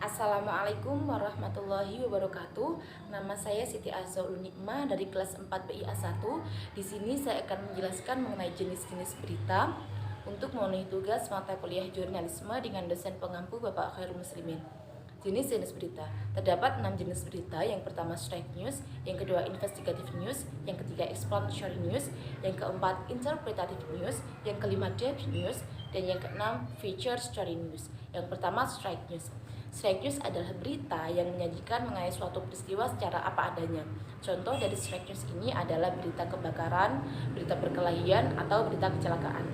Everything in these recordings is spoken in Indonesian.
Assalamualaikum warahmatullahi wabarakatuh. Nama saya Siti Azzaul Nikmah dari kelas 4 BIA 1. Di sini saya akan menjelaskan mengenai jenis-jenis berita untuk memenuhi tugas mata kuliah jurnalisme dengan dosen pengampu Bapak Khairul Muslimin. Jenis-jenis berita. Terdapat 6 jenis berita. Yang pertama straight news, yang kedua investigative news, yang ketiga explanatory news, yang keempat interpretative news, yang kelima depth news, dan yang keenam feature story news. Yang pertama straight news. Straight news adalah berita yang menyajikan mengenai suatu peristiwa secara apa adanya. Contoh dari straight news ini adalah berita kebakaran, berita perkelahian, atau berita kecelakaan.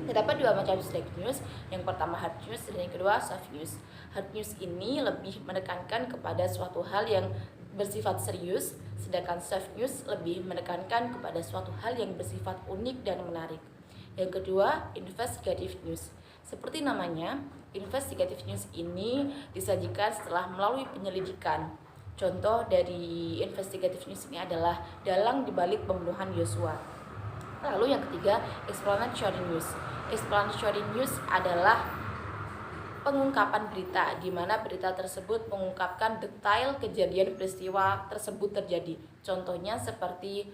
Terdapat dua macam straight news, yang pertama hard news dan yang kedua soft news. Hard news ini lebih menekankan kepada suatu hal yang bersifat serius, sedangkan soft news lebih menekankan kepada suatu hal yang bersifat unik dan menarik. Yang kedua, investigative news. Seperti namanya, investigative news ini disajikan setelah melalui penyelidikan. Contoh dari investigative news ini adalah dalang dibalik pembunuhan Yosua. Lalu yang ketiga, explanatory news. Explanatory news adalah pengungkapan berita, di mana berita tersebut mengungkapkan detail kejadian peristiwa tersebut terjadi. Contohnya seperti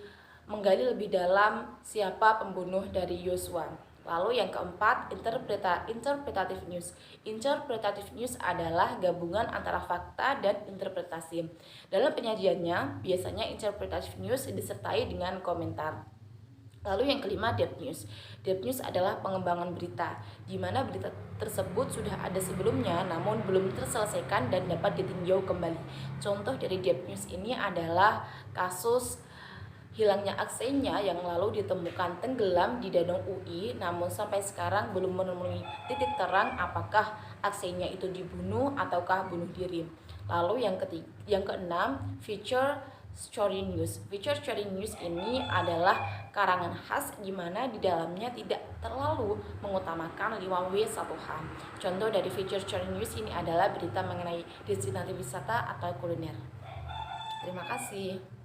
menggali lebih dalam siapa pembunuh dari Yosua. Lalu yang keempat, interpretative news. Interpretative news adalah gabungan antara fakta dan interpretasi. Dalam penyajiannya, biasanya interpretative news disertai dengan komentar. Lalu yang kelima, depth news. Depth news adalah pengembangan berita, di mana berita tersebut sudah ada sebelumnya namun belum terselesaikan dan dapat ditinjau kembali. Contoh dari depth news ini adalah kasus hilangnya aksenya yang lalu ditemukan tenggelam di Danau UI, namun sampai sekarang belum menemui titik terang apakah aksenya itu dibunuh ataukah bunuh diri. Lalu yang keenam, feature story news. Feature story news ini adalah karangan khas di mana di dalamnya tidak terlalu mengutamakan 5W1H. Contoh dari feature story news ini adalah berita mengenai destinasi wisata atau kuliner. Terima kasih.